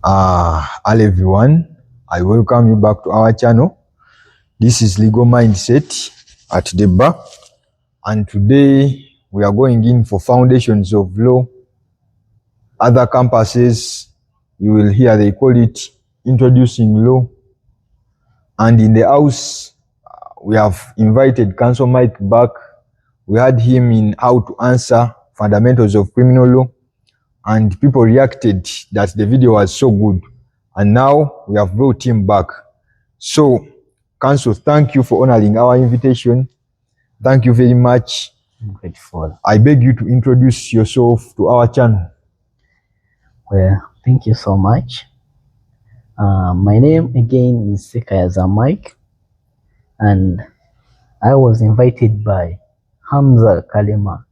Hello everyone, I welcome you back to our channel. This is Legal Mindset at the bar, and today we are going in for foundations of law. Other campuses you will hear they call it introducing law, and in the house we have invited Counsel Mike back. We had him in how to answer fundamentals of criminal law, and people reacted that the video was so good, and now we have brought him back. So, Counsel, thank you for honoring our invitation. Thank you very much. I'm grateful. I beg you to introduce yourself to our channel. Well, thank you so much. My name again is Sekayaza Mike, and I was invited by Hamza Kalema,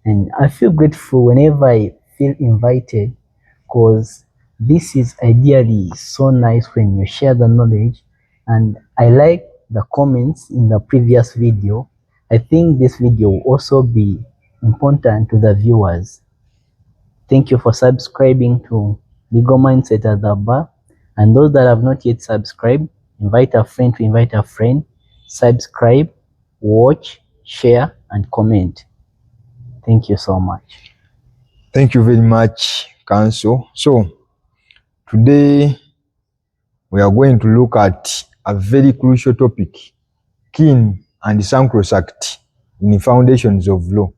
and I feel grateful whenever I feel invited, because this is ideally so nice when you share the knowledge. And I like the comments in the previous video. I think this video will also be important to the viewers. Thank you for subscribing to Legal Mindset at the bar. And those that have not yet subscribed, invite a friend to invite a friend. Subscribe, watch, share, and comment. Thank you so much. Thank you very much, Counsel. So, today we are going to look at a very crucial topic, kin and sacrosanct in the foundations of law.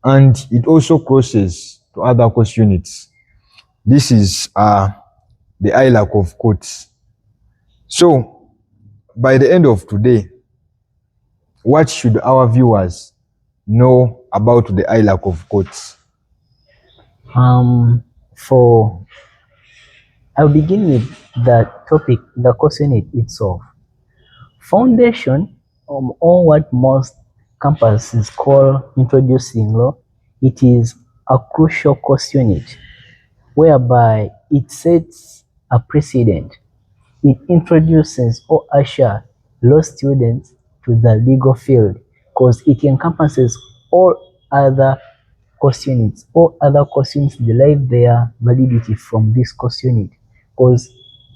And it also crosses to other course units. This is the ILAC of courts. So, by the end of today, what should our viewers know about the ILAC of courts? I'll begin with the topic, the course unit itself. Foundation, or what most campuses call introducing law, it is a crucial course unit whereby it sets a precedent. It introduces or ushers law students to the legal field, because it encompasses all other course units. All other course units derive their validity from this course unit, because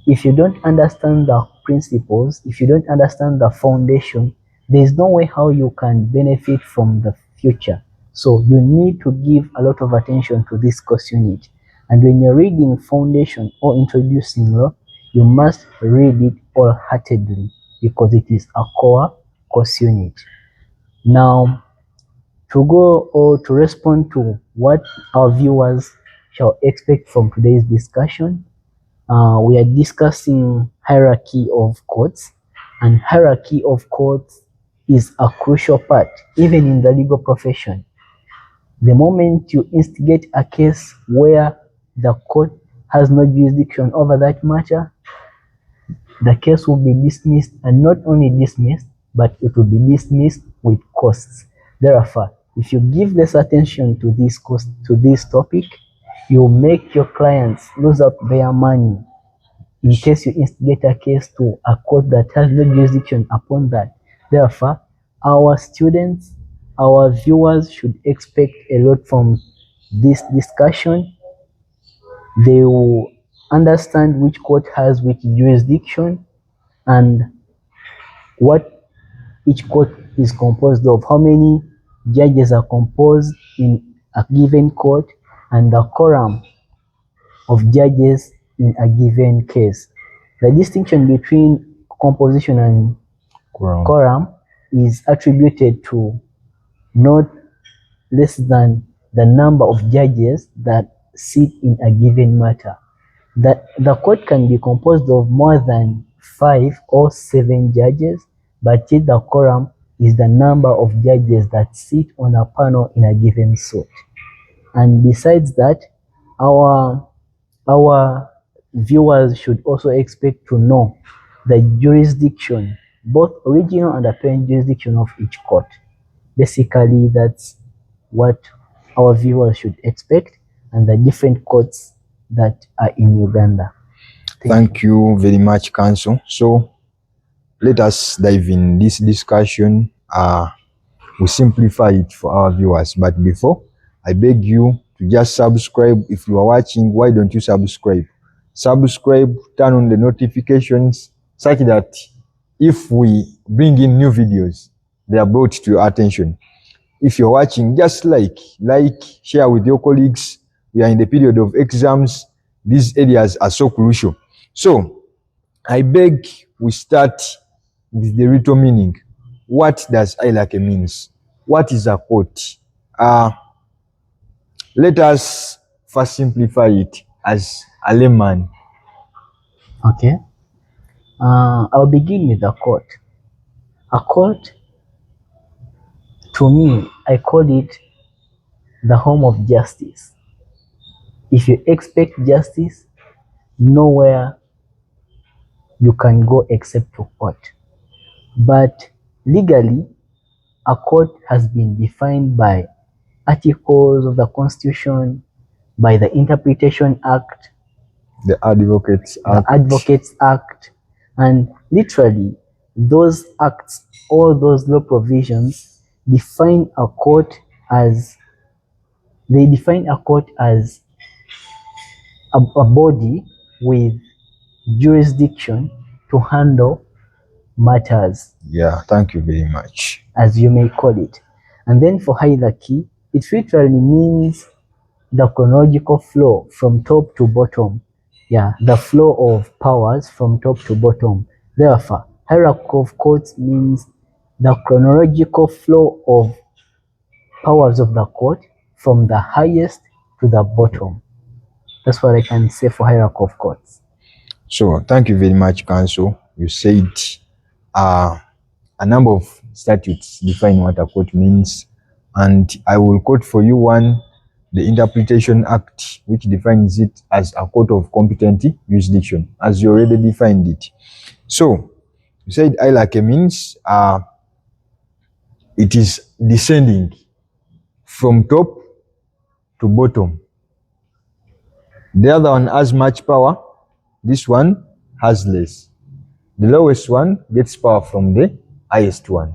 if you don't understand the principles, if you don't understand the foundation, there is no way how you can benefit from the future. So you need to give a lot of attention to this course unit. And when you're reading foundation or introducing law, you must read it wholeheartedly, because it is a core course unit. Now, to go or to respond to what our viewers shall expect from today's discussion, we are discussing hierarchy of courts, and hierarchy of courts is a crucial part even in the legal profession. The moment you instigate a case where the court has no jurisdiction over that matter, the case will be dismissed, and not only dismissed, but it will be dismissed with costs. Therefore, if you give less attention to this topic, you make your clients lose out their money in case you instigate a case to a court that has no jurisdiction upon that. Therefore, our students, our viewers should expect a lot from this discussion. They will understand which court has which jurisdiction and what each court is composed of, how many judges are composed in a given court, and the quorum of judges in a given case. The distinction between composition and quorum is attributed to not less than the number of judges that sit in a given matter. That the court can be composed of more than 5 or 7 judges, but yet the quorum is the number of judges that sit on a panel in a given suit. And besides that, our viewers should also expect to know the jurisdiction, both original and apparent jurisdiction of each court. Basically, that's what our viewers should expect, and the different courts that are in Uganda. Thank you very much, Counsel. So let us dive in this discussion. We simplify it for our viewers, but before, I beg you to just subscribe. If you are watching, why don't you subscribe? subscribe, turn on the notifications such that if we bring in new videos, they are brought to your attention. If you're watching, just like, share with your colleagues. We are in the period of exams. These areas are so crucial. So I beg we start with the ritual meaning. What does Ailake means? What is a court? Let us first simplify it as a layman. Okay. I'll begin with a quote. A quote, to me, I call it the home of justice. If you expect justice, nowhere you can go except to court. But legally, a court has been defined by articles of the Constitution, by the Interpretation Act, The Advocates Act. the Advocates Act, and literally those acts, all those law provisions define a court as a body with jurisdiction to handle matters, Yeah, thank you very much. as you may call it. And then for hierarchy, it literally means the chronological flow from top to bottom. Yeah, the flow of powers from top to bottom. Therefore, hierarchy of courts means the chronological flow of powers of the court from the highest to the bottom. That's what I can say for hierarchy of courts. So thank you very much, Council. You said a number of statutes define what a court means, and I will quote for you one, the Interpretation Act, which defines it as a court of competent jurisdiction, as you already defined it. So you said Ailake means it is descending from top to bottom. The other one has much power. This one has less. The lowest one gets power from the highest one.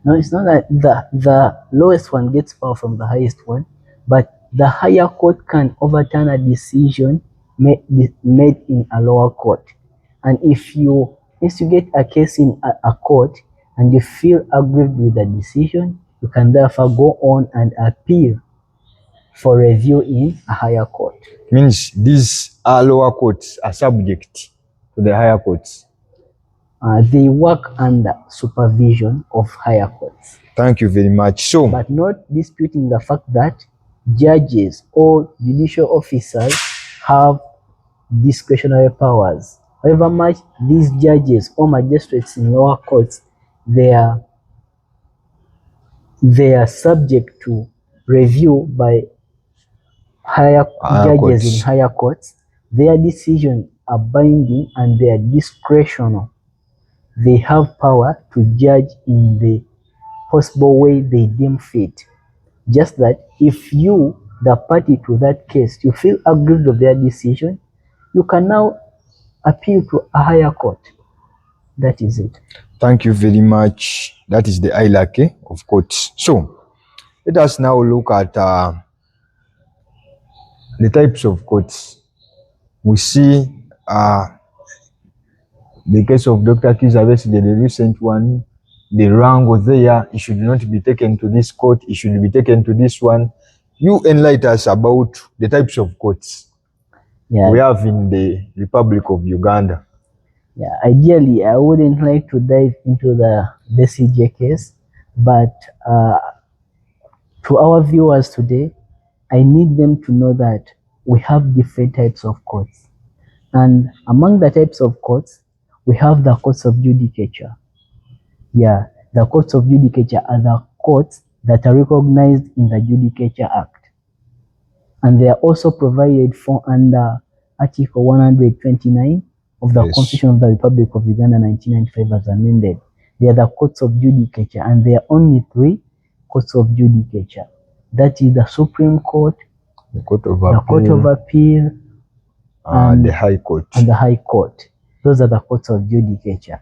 No, it's not that the lowest one gets power from the highest one, but the higher court can overturn a decision made in a lower court. And if you instigate a case in a court and you feel aggrieved with the decision, you can therefore go on and appeal for review in a higher court. Means these lower courts are subject to the higher courts. They work under supervision of higher courts. Thank you very much. So, but not disputing the fact that judges or judicial officers have discretionary powers. However much these judges or magistrates in lower courts, they are subject to review by higher judges courts. In higher courts. Their decisions are binding and they are discretional. They have power to judge in the possible way they deem fit. Just that if you, the party to that case, you feel aggrieved of their decision, you can now appeal to a higher court. That is it. Thank you very much. That is the Ailake of courts. So, let us now look at the types of courts. We see the case of Dr. Kizza Besigye, the recent one, the rank was there, it should not be taken to this court, it should be taken to this one. You enlighten us about the types of courts we have in the Republic of Uganda. Yeah, ideally, I wouldn't like to dive into the Besigye case, but to our viewers today, I need them to know that we have different types of courts. And among the types of courts, we have the courts of judicature. Yeah, the courts of judicature are the courts that are recognized in the Judicature Act. And they are also provided for under Article 129 of the Constitution of the Republic of Uganda 1995 as amended. They are the courts of judicature, and there are only 3 courts of judicature. That is the Supreme Court, the Court of Appeal, and the High Court. And the High Court. Those are the courts of judicature.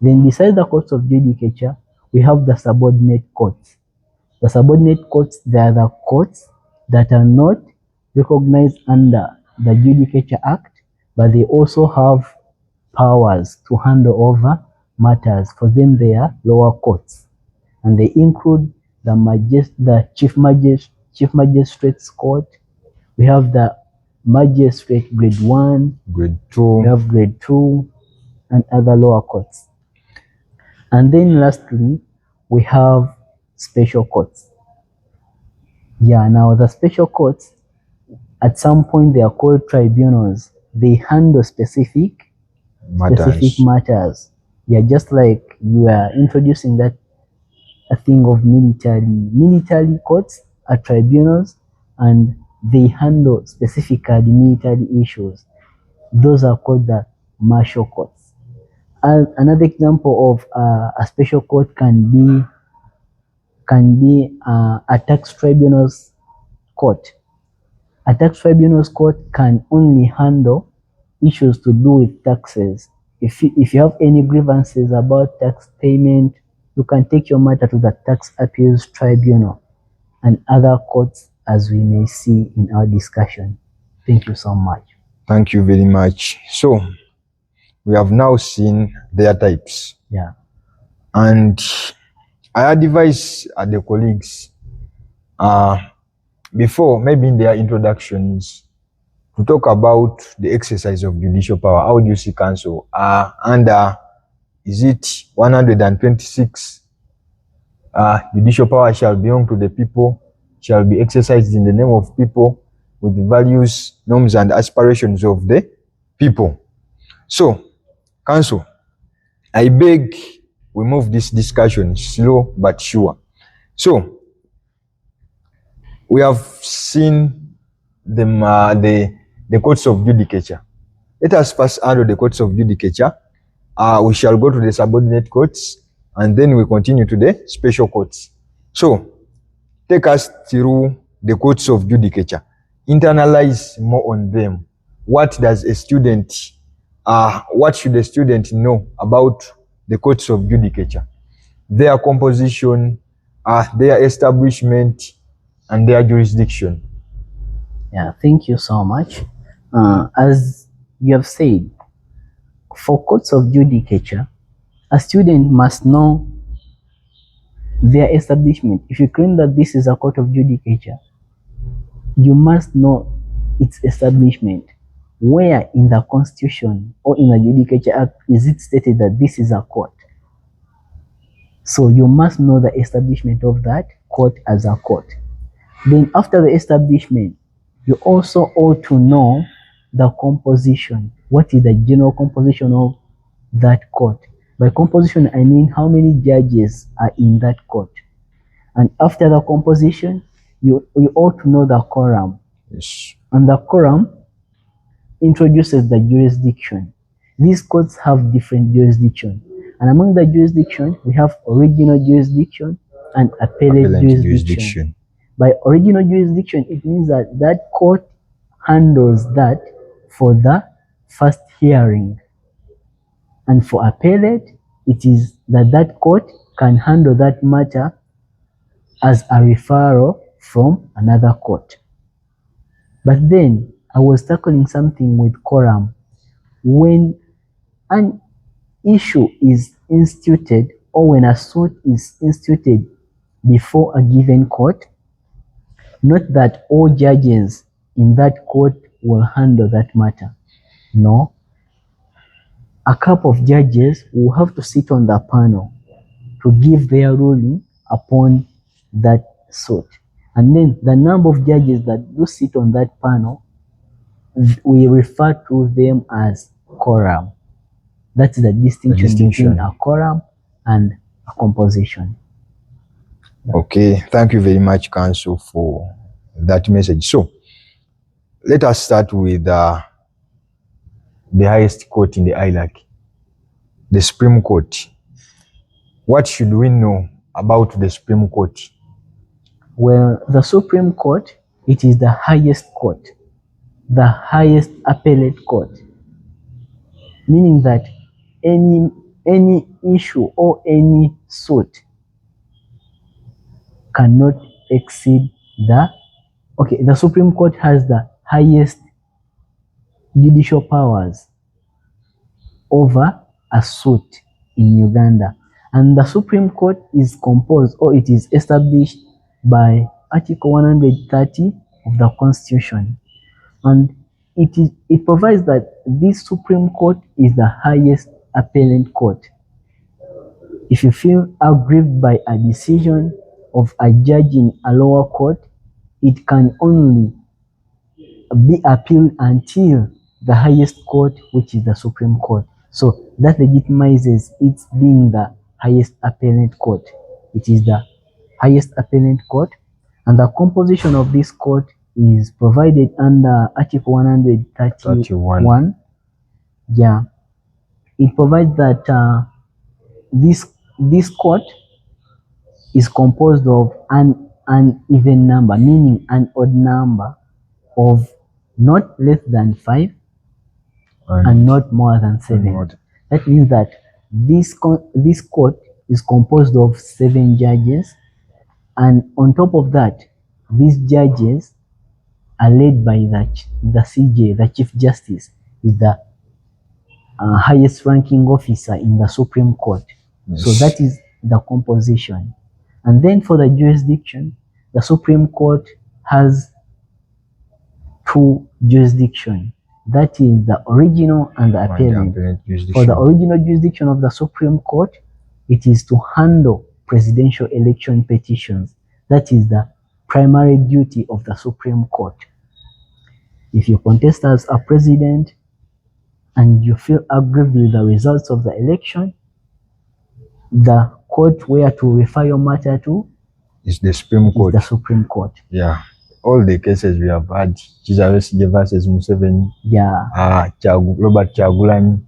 Then besides the courts of judicature, we have the subordinate courts. The subordinate courts, they are the courts that are not recognized under the Judicature Act, but they also have powers to handle over matters. For them, they are lower courts, and they include the Chief Magistrate's Court. We have the Magistrate Grade 1, Grade we 2. have Grade 2, and other lower courts. And then lastly, we have special courts. Yeah, now the special courts, at some point they are called tribunals. They handle specific matters. Yeah, just like you are introducing that a thing of military courts are tribunals, and they handle specifically military issues. Those are called the martial courts. And another example of a special court can be a tax tribunals court. A tax tribunals court can only handle issues to do with taxes. If you have any grievances about tax payment, you can take your matter to the tax appeals tribunal and other courts, as we may see in our discussion. Thank you so much. Thank you very much. So we have now seen their types. Yeah. And I advise the colleagues before, maybe in their introductions, to talk about the exercise of judicial power. How do you see counsel? And is it 126? Judicial power shall belong to the people, shall be exercised in the name of people, with the values, norms, and aspirations of the people. So, counsel, I beg we move this discussion slow but sure. So, we have seen the courts of judicature. Let us first handle the courts of judicature. We shall go to the subordinate courts, and then we continue to the special courts. So, take us through the courts of judicature. Internalize more on them. What should a student know about the courts of judicature? Their composition, their establishment, and their jurisdiction. Yeah, thank you so much. As you have said, for courts of judicature, a student must know their establishment. If you claim that this is a court of judicature, you must know its establishment. Where in the Constitution or in the Judicature Act is it stated that this is a court? So you must know the establishment of that court as a court. Then after the establishment, you also ought to know the composition. What is the general composition of that court? By composition, I mean how many judges are in that court. And after the composition, you ought to know the quorum. Yes. And the quorum introduces the jurisdiction. These courts have different jurisdiction. And among the jurisdiction, we have original jurisdiction and appellate jurisdiction. By original jurisdiction, it means that that court handles that for the first hearing. And for appellate, it is that court can handle that matter as a referral from another court. But then I was tackling something with quorum. When an issue is instituted or when a suit is instituted before a given court, not that all judges in that court will handle that matter. No. A couple of judges will have to sit on the panel to give their ruling upon that suit. And then the number of judges that do sit on that panel, we refer to them as quorum. That's the distinction between a quorum and a composition. Okay, thank you very much, counsel, for that message. So, let us start with the highest court in the hierarchy, the Supreme Court. What should we know about the Supreme Court? Well, the Supreme Court, it is the highest court, the highest appellate court, meaning that any issue or any suit cannot exceed the Supreme Court has the highest judicial powers over a suit in Uganda. And the Supreme Court is composed, or it is established by Article 130 of the Constitution. And it provides that this Supreme Court is the highest appellate court. If you feel aggrieved by a decision of a judge in a lower court, it can only be appealed until the highest court, which is the Supreme Court. So that legitimizes it being the highest appellate court. It is the highest appellate court, and the composition of this court is provided under Article 131. Yeah, it provides that this court is composed of an even number, meaning an odd number of not less than 5 and not more than 7. That means that this court is composed of 7 judges, and on top of that, these judges are led by the CJ, the Chief Justice, is the highest ranking officer in the Supreme Court. Yes. So that is the composition. And then for the jurisdiction, the Supreme Court has 2 jurisdictions. That is the original and the appellate. For the original jurisdiction of the Supreme Court, it is to handle presidential election petitions. That is the primary duty of the Supreme Court. If you contest as a president and you feel aggrieved with the results of the election, the court where to refer your matter to is the Supreme Court. The Supreme Court. Yeah. All the cases we have had, Kizza Besigye versus Museveni, Robert Kyagulanyi,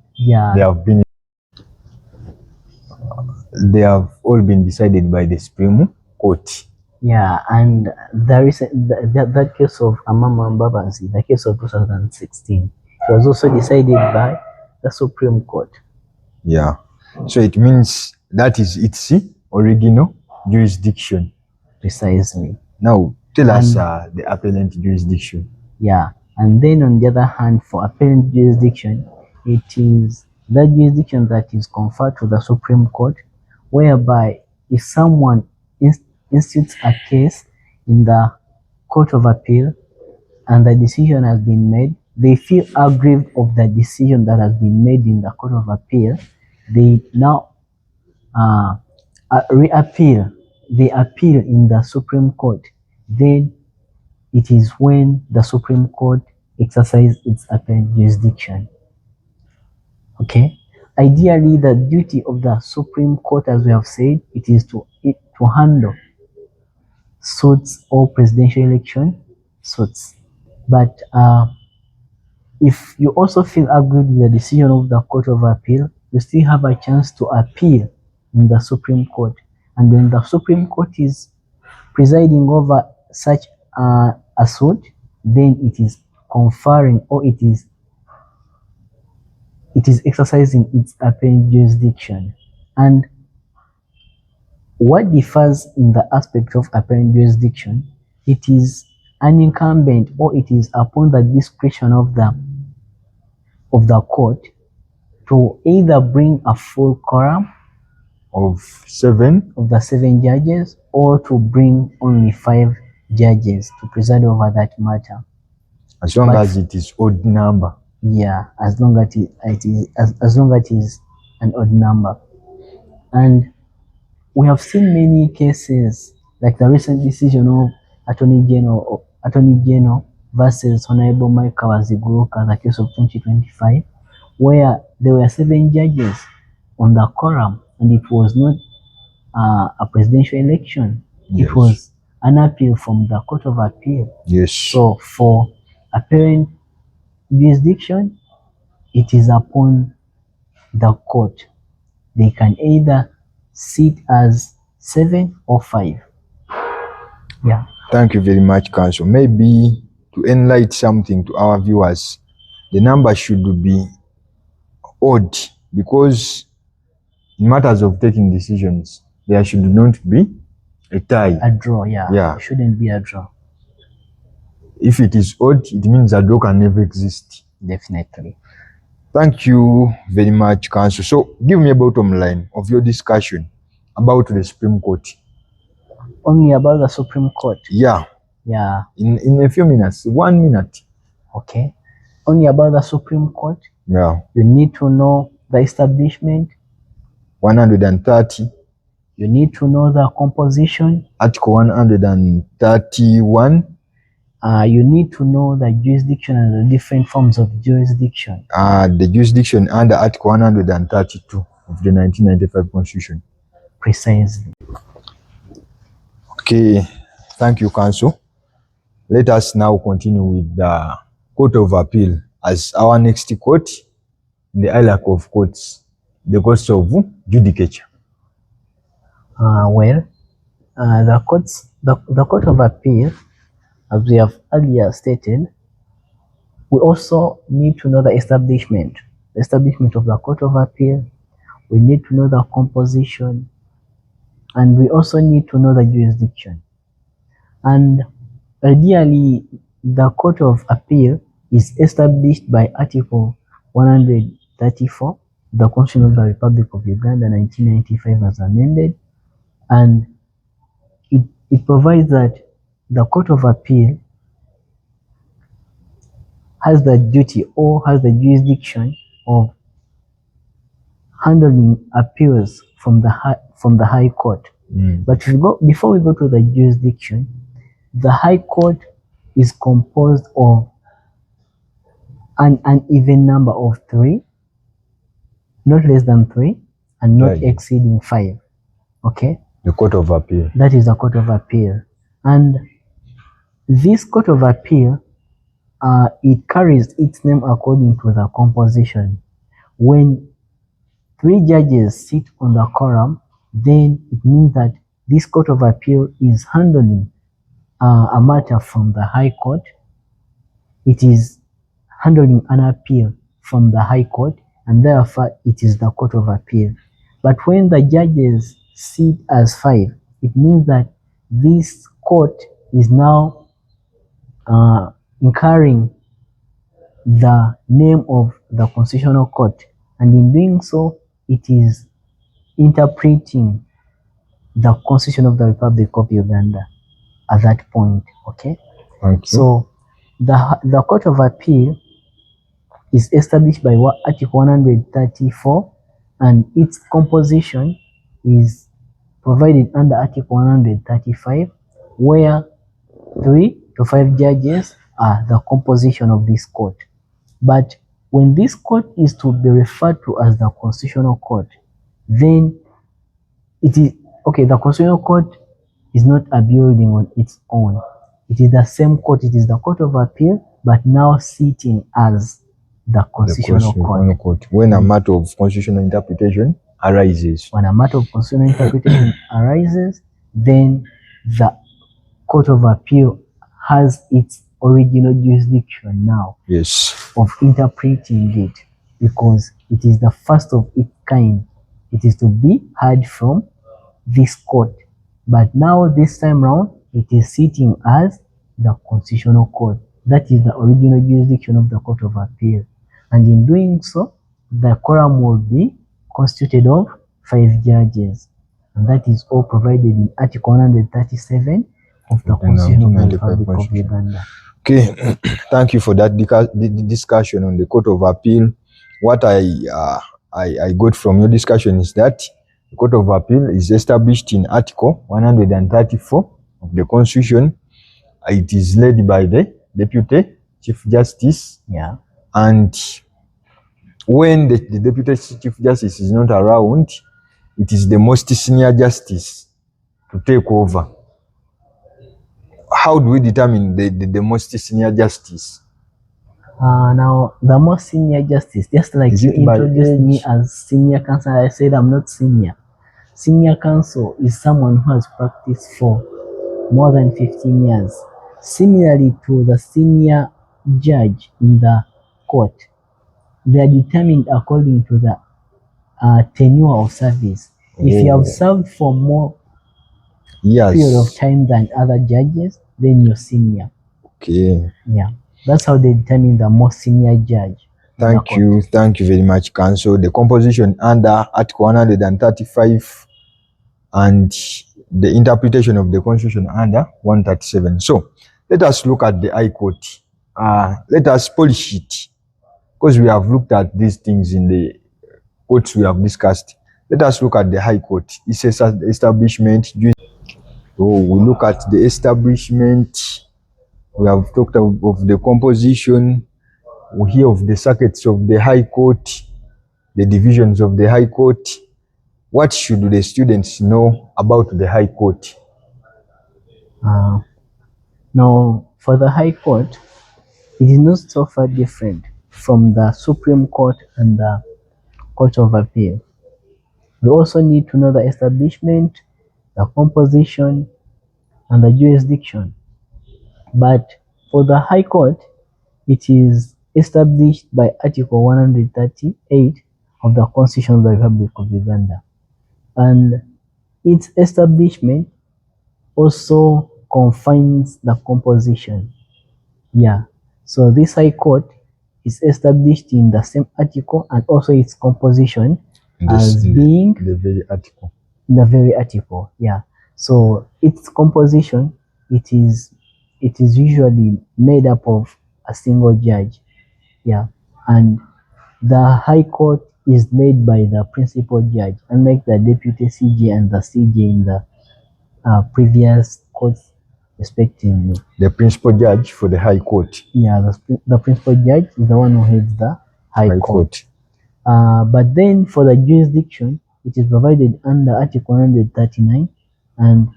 they have all been decided by the Supreme Court. Yeah, and there is that case of Amama Mbabazi, the case of 2016, it was also decided by the Supreme Court. Yeah, so it means that is its original jurisdiction. Precisely. Now, tell us the appellate jurisdiction. Yeah, and then on the other hand, for appellate jurisdiction, it is the jurisdiction that is conferred to the Supreme Court, whereby if someone institutes a case in the Court of Appeal and the decision has been made, they feel aggrieved of the decision that has been made in the Court of Appeal, they now reappeal. They appeal in the Supreme Court. Then it is when the Supreme Court exercises its appellate jurisdiction. Okay? Ideally, the duty of the Supreme Court, as we have said, it is to handle suits or presidential election suits. But if you also feel aggrieved with the decision of the Court of Appeal, you still have a chance to appeal in the Supreme Court. And when the Supreme Court is presiding over such a suit, then it is conferring, or it is exercising its appellate jurisdiction. And what differs in the aspect of appellate jurisdiction, it is an incumbent, or it is upon the discretion of the court to either bring a full quorum of 7 of the 7 judges, or to bring only 5 judges to preside over that matter. As long as it is odd number. Yeah, as long as it is an odd number. And we have seen many cases, like the recent decision of Attorney General versus Honorable Mike Kawaziguruka, the case of 2025, where there were 7 judges on the quorum, and it was not a presidential election. Yes. It was an appeal from the Court of Appeal. Yes. So for appellate jurisdiction, it is upon the court. They can either sit as 7 or 5. Yeah. Thank you very much, Counsel. Maybe to enlighten something to our viewers, the number should be odd, because in matters of taking decisions, there should not be a tie. A draw, yeah. Yeah. It shouldn't be a draw. If it is odd, it means a draw can never exist. Definitely. Thank you very much, Counsel. So give me a bottom line of your discussion about the Supreme Court. Only about the Supreme Court. Yeah. Yeah. In a few minutes, 1 minute. Okay. Only about the Supreme Court. Yeah. You need to know the establishment. 130. You need to know the composition. Article 131. You need to know the jurisdiction and the different forms of jurisdiction. The jurisdiction under Article 132 of the 1995 Constitution. Precisely. Okay, thank you, Counsel. Let us now continue with the Court of Appeal as our next court in the hierarchy of courts, the courts of judicature. The Court of Appeal, as we have earlier stated, we also need to know the establishment of the Court of Appeal. We need to know the composition, and we also need to know the jurisdiction. And ideally, the Court of Appeal is established by Article 134, the Constitution of the Republic of Uganda, 1995, as amended, and it provides that the Court of Appeal has the duty or has the jurisdiction of handling appeals from the High Court. But before we go to the jurisdiction, the High Court is composed of an even number of 3, not less than 3, and not exceeding 5. Okay? The Court of Appeal. That is the Court of Appeal. And this Court of Appeal, it carries its name according to the composition. When 3 judges sit on the quorum, then it means that this Court of Appeal is handling a matter from the High Court. It is handling an appeal from the High Court, and therefore it is the Court of Appeal. But when the judges sit as 5, it means that this court is now incurring the name of the Constitutional Court, and in doing so, it is interpreting the Constitution of the Republic of Uganda at that point. Okay? Thank you. So the Court of Appeal is established by Article 134, and its composition is provided under Article 135, where 3 to 5 judges are the composition of this court. But when this court is to be referred to as the Constitutional Court, then it is okay. The Constitutional Court is not a building on its own. It is the same court. It is the Court of Appeal, but now sitting as the Constitutional Court. When a matter of constitutional interpretation arises. When a matter of constitutional interpretation arises, then the Court of Appeal has its original jurisdiction now. Yes. Of interpreting it, because it is the first of its kind. It is to be heard from this court. But now this time round, it is sitting as the Constitutional Court. That is the original jurisdiction of the Court of Appeal. And in doing so, the quorum will be constituted of 5 judges. And that is all provided in Article 137 of the Constitution of the Republic of Uganda. Okay, thank you for that discussion on the Court of Appeal. What I got from your discussion is that the Court of Appeal is established in Article 134 of the Constitution. It is led by the Deputy Chief Justice. Yeah. And when the Deputy Chief Justice is not around, it is the most senior justice to take over. How do we determine the most senior justice? Now, the most senior justice, just like you introduced me as senior counsel, I said I'm not senior. Senior counsel is someone who has practiced for more than 15 years. Similarly to the senior judge in the court, they are determined according to the tenure of service. If you have served for more period of time than other judges, then you're senior. Okay. Yeah. That's how they determine the most senior judge. Thank you very much, Counsel. The composition under Article 135 and the interpretation of the Constitution under 137. So let us look at the High Court. Let us polish it, because we have looked at these things in the courts we have discussed. Let us look at the High Court. It says establishment. So we look at the establishment. We have talked of the composition. We hear of the circuits of the High Court, the divisions of the High Court. What should the students know about the High Court? Now, for the High Court, it is not so far different from the Supreme Court and the Court of Appeal. We also need to know the establishment, the composition, and the jurisdiction. But for the High Court, it is established by Article 138 of the Constitution of the Republic of Uganda. And its establishment also confines the composition. So this High Court is established in the same article, and also its composition as being the very article. The very article, So its composition, it is usually made up of a single judge, and the High Court is led by the principal judge, unlike the deputy CJ and the CJ in the previous courts respectively. The principal judge for the High Court. The principal judge is the one who heads the High Court. But then for the jurisdiction, it is provided under Article 139, and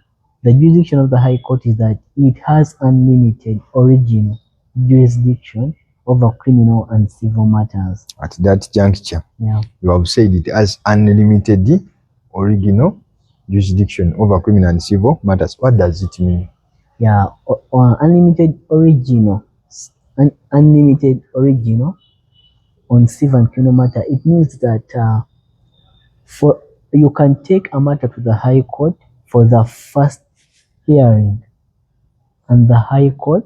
the jurisdiction of the High Court is that it has unlimited original jurisdiction over criminal and civil matters. At that juncture, you have said it has unlimited original jurisdiction over criminal and civil matters. What does it mean? Unlimited original on civil and criminal matter. It means that you can take a matter to the High Court for the first hearing, and the High Court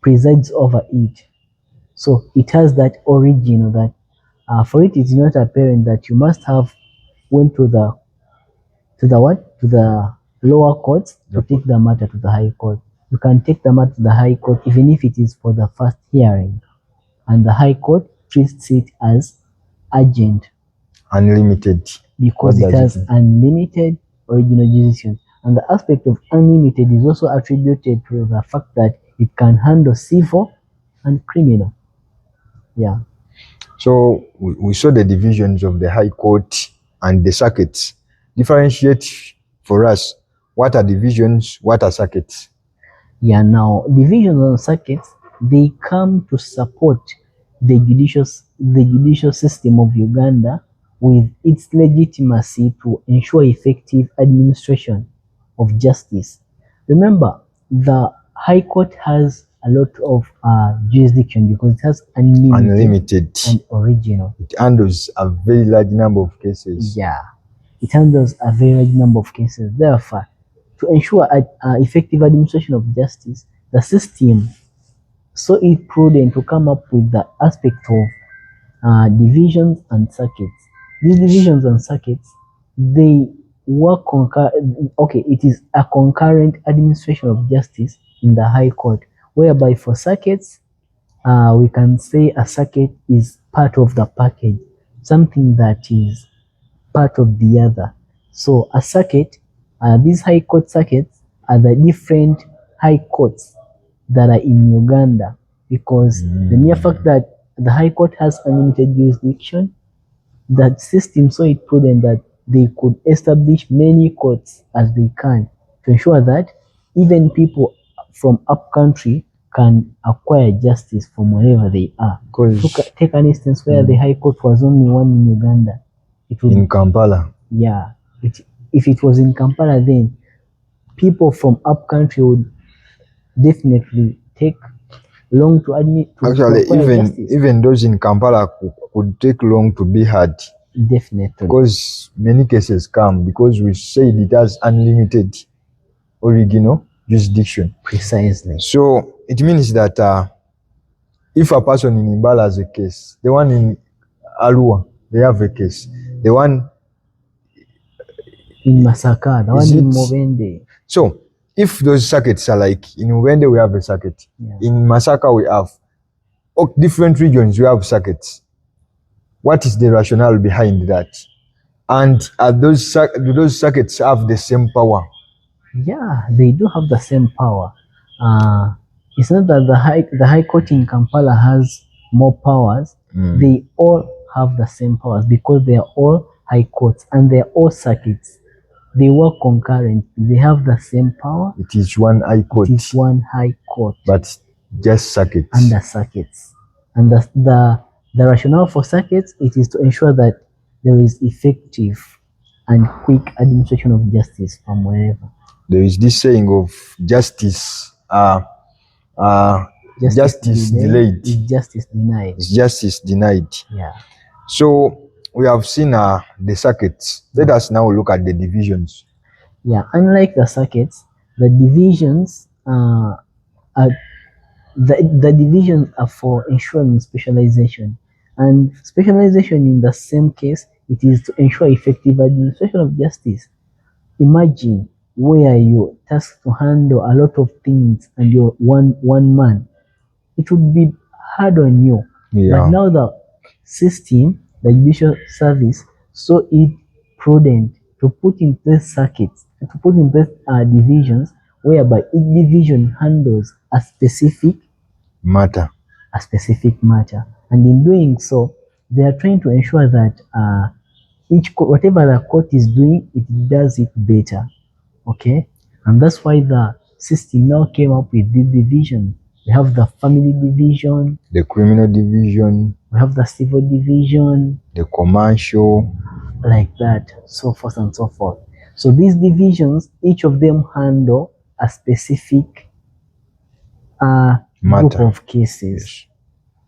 presides over it. So it has that original that for it is not apparent that you must have went to the lower courts to take the matter to the High Court. You can take the matter to the High Court even if it is for the first hearing, and the High Court treats it as urgent. Unlimited. Because it has unlimited original jurisdiction. And the aspect of unlimited is also attributed to the fact that it can handle civil and criminal. So we saw the divisions of the High Court and the circuits. Differentiate for us, what are divisions, what are circuits? Now divisions and circuits, they come to support the judicial system of Uganda with its legitimacy to ensure effective administration of justice. Remember, the High Court has a lot of jurisdiction because it has unlimited and original. It handles a very large number of cases. It handles a very large number of cases. Therefore, to ensure effective administration of justice, the system saw it prudent to come up with the aspect of divisions and circuits. These divisions and circuits, they work it is a concurrent administration of justice in the High Court, whereby for circuits, we can say a circuit is part of the package, something that is part of the other. So a circuit, these High Court circuits are the different High Courts that are in Uganda, because the mere fact that the High Court has unlimited jurisdiction, that system saw it prudent that they could establish many courts as they can to ensure that even people from up country can acquire justice from wherever they are. Take an instance where the High Court was only one in Uganda. It would, in Kampala. If it was in Kampala, then people from up country would definitely take long to admit to actually justice. Even those in Kampala could take long to be heard. Definitely. Because many cases come because we said it has unlimited original jurisdiction. Precisely. So it means that if a person in Imbala has a case, the one in Arua, they have a case. The one In Masaka, the one Is in it- Movende. So if those circuits are like in Uwende we have a circuit, Yeah. in Masaka we have, different regions we have circuits. What is the rationale behind that? And do those circuits have the same power? Yeah, they do have the same power. It's not that the high court in Kampala has more powers. They all have the same powers because they are all high courts and they are all circuits. They work concurrent. They have the same power. It is one high court, It is one high court but just circuits. under circuits. And the rationale for circuits, it is to ensure that there is effective and quick administration of justice from wherever. There is this saying of justice delayed is justice denied. is justice denied. Yeah. So we have seen the circuits. Let us now look at the divisions. Yeah. Unlike the circuits, the divisions are the divisions are for ensuring specialization. And specialization in the same case, it is to ensure effective administration of justice. Imagine where you're tasked to handle a lot of things and you're one man. It would be hard on you. Yeah. But now the system, the judicial service, saw it prudent to put in place circuits, to put in place divisions whereby each division handles a specific Matter. And in doing so, they are trying to ensure that whatever the court is doing, it does it better. Okay? And that's why the system now came up with this division. We have the family division, The criminal division, we have the civil division, the commercial. like that, so forth and so forth. So these divisions, each of them handle a specific group Matter. of cases.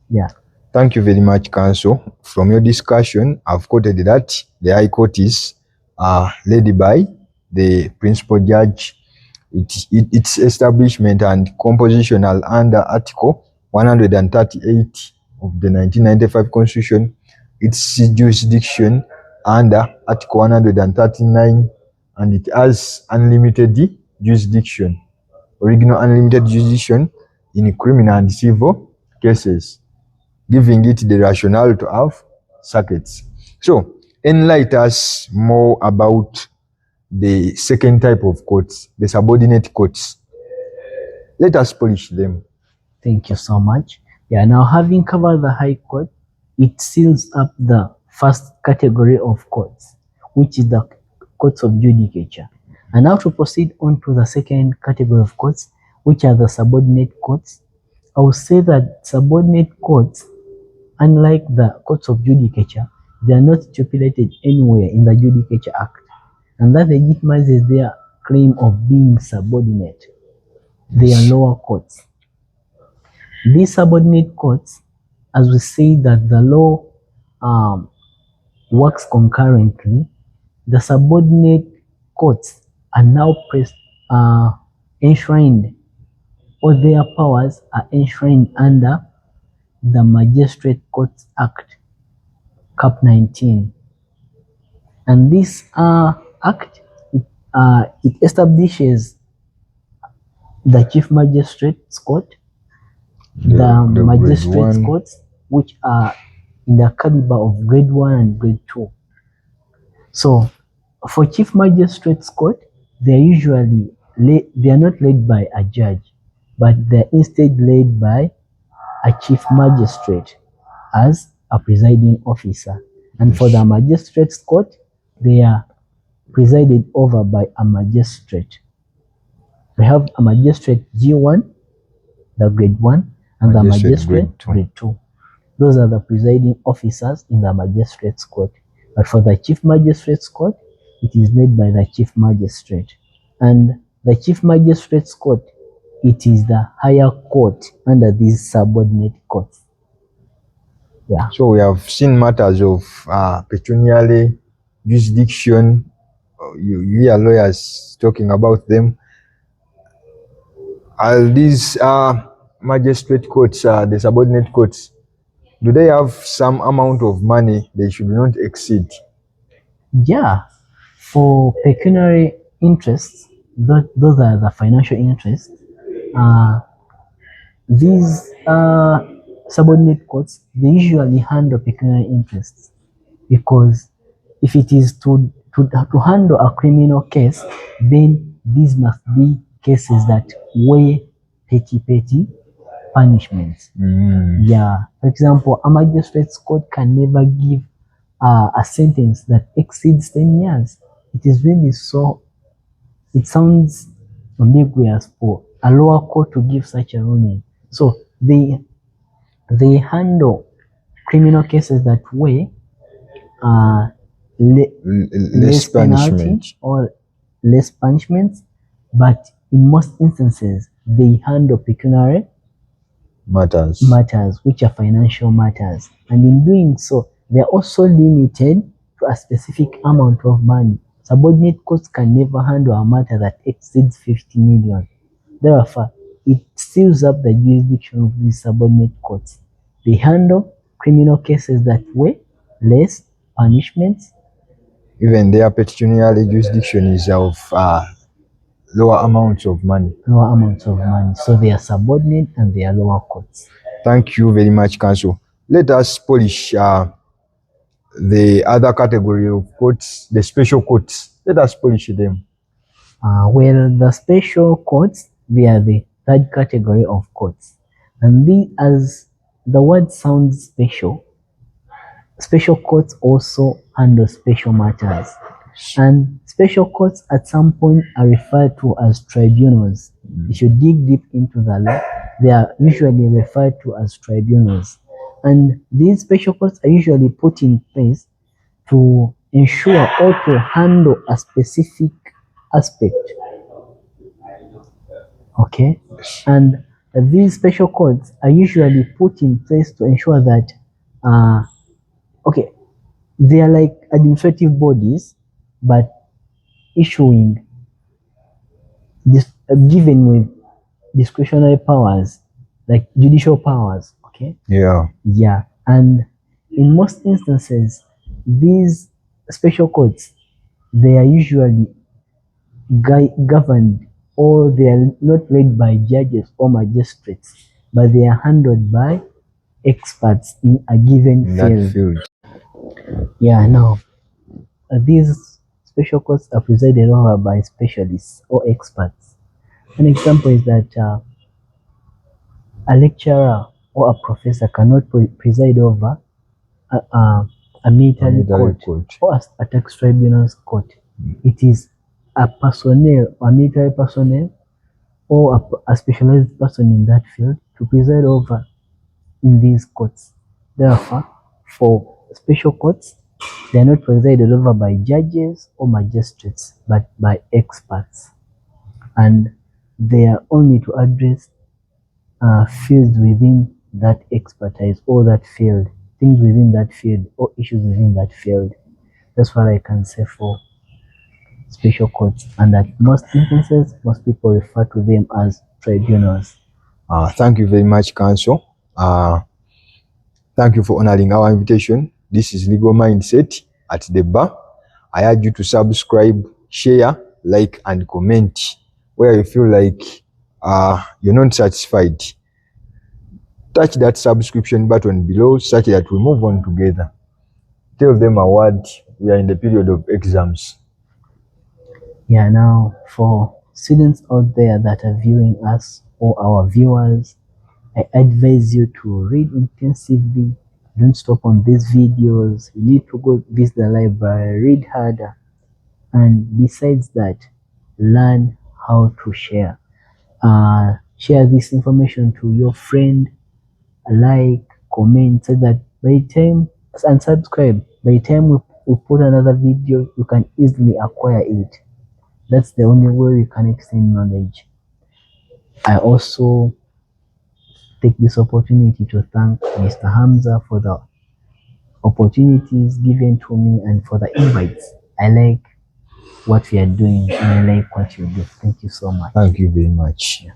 Yeah. Thank you very much, Counsel. From your discussion, I've quoted that the High Court is led by the principal judge. Its establishment and compositional under Article 138 of the 1995 Constitution. Its jurisdiction under Article 139, and it has unlimited jurisdiction, original unlimited jurisdiction in criminal and civil cases, giving it the rationale to have circuits. So, enlighten us more about the second type of courts, the subordinate courts. Let us polish them. Thank you so much. Yeah, now having covered the High Court, it seals up the first category of courts, which is the courts of judicature. And now to proceed on to the second category of courts, which are the subordinate courts. I will say that subordinate courts, unlike the courts of judicature, they are not stipulated anywhere in the Judicature Act, and that legitimizes their claim of being subordinate. They are lower courts. These subordinate courts, as we say that the law works concurrently, the subordinate courts are now enshrined, or their powers are enshrined under the Magistrate Courts Act, Cap 19. And this act, it establishes the Chief Magistrate's Court, the Magistrates' Courts, which are in the caliber of grade 1 and grade 2. So, for Chief Magistrates' Court, they are not led by a judge, but they're instead led by a Chief Magistrate as a presiding officer. And for the Magistrates' Court, they are presided over by a magistrate. We have a magistrate G1, the grade 1, and the magistrate grade 2. Those are the presiding officers in the Magistrates' Court. But for the Chief Magistrates' Court, it is led by the Chief Magistrate. And the Chief Magistrates' Court, it is the higher court under these subordinate courts. Yeah. So we have seen matters of pecuniary jurisdiction. You hear lawyers talking about them. Are these magistrate courts, the subordinate courts, do they have some amount of money they should not exceed? Yeah, for pecuniary interests, those are the financial interests. Uh, these subordinate courts, they usually handle pecuniary interests because if it is to handle a criminal case, then these must be cases that weigh petty punishments. Yeah, for example, a magistrate's court can never give a sentence that exceeds 10 years. It is really so, it sounds ambiguous for a lower court to give such a ruling. So they handle criminal cases that weigh less penalty punishment. or less punishments, but in most instances, they handle pecuniary matters, which are financial matters. And in doing so, they're also limited to a specific amount of money. Subordinate courts can never handle a matter that exceeds 50 million. Therefore, it seals up the jurisdiction of these subordinate courts. They handle criminal cases that weigh less punishments. Even their pecuniary jurisdiction is of lower amounts of money. So they are subordinate and they are lower courts. Thank you very much, Counsel. Let us polish the other category of courts, the special courts. Let us polish them. Well, the special courts, they are the third category of courts. And as the word sounds special, special courts also handle special matters. And special courts at some point are referred to as tribunals. If you dig deep into the law, they are usually referred to as tribunals. And these special courts are usually put in place to ensure or to handle a specific aspect. Okay? And these special courts are usually put in place to ensure that, they are like administrative bodies, but issuing given with discretionary powers, like judicial powers. Okay. Yeah. And in most instances, these special courts, they are usually governed, or they are not led by judges or magistrates, but they are handled by experts in a given field. Yeah, now these special courts are presided over by specialists or experts. An example is that a lecturer or a professor cannot preside over a military court or a tax tribunal's court. It is a personnel, a military personnel, or a specialized person in that field to preside over in these courts. Therefore, for special courts, they are not presided over by judges or magistrates, but by experts. And they are only to address fields within that expertise or that field, things within that field or issues within that field. That's what I can say for special courts, and that most instances, most people refer to them as tribunals. Thank you very much, Counsel. Thank you for honoring our invitation. This is Legal Mindset at the bar. I urge you to subscribe, share, like, and comment where you feel like you're not satisfied. Touch that subscription button below such that we move on together. Tell them a word. We are in the period of exams. Yeah, now for students out there that are viewing us or our viewers, I advise you to read intensively. Don't stop on these videos. You need to go visit the library, read harder, and besides that, learn how to share. Share this information to your friend, like, comment, so that by the time, and subscribe. By the time we put another video, you can easily acquire it. That's the only way we can extend knowledge. I also take this opportunity to thank Mr. Hamza for the opportunities given to me and for the invites. I like what we are doing and I like what you do. Thank you so much. Thank you very much. Yeah.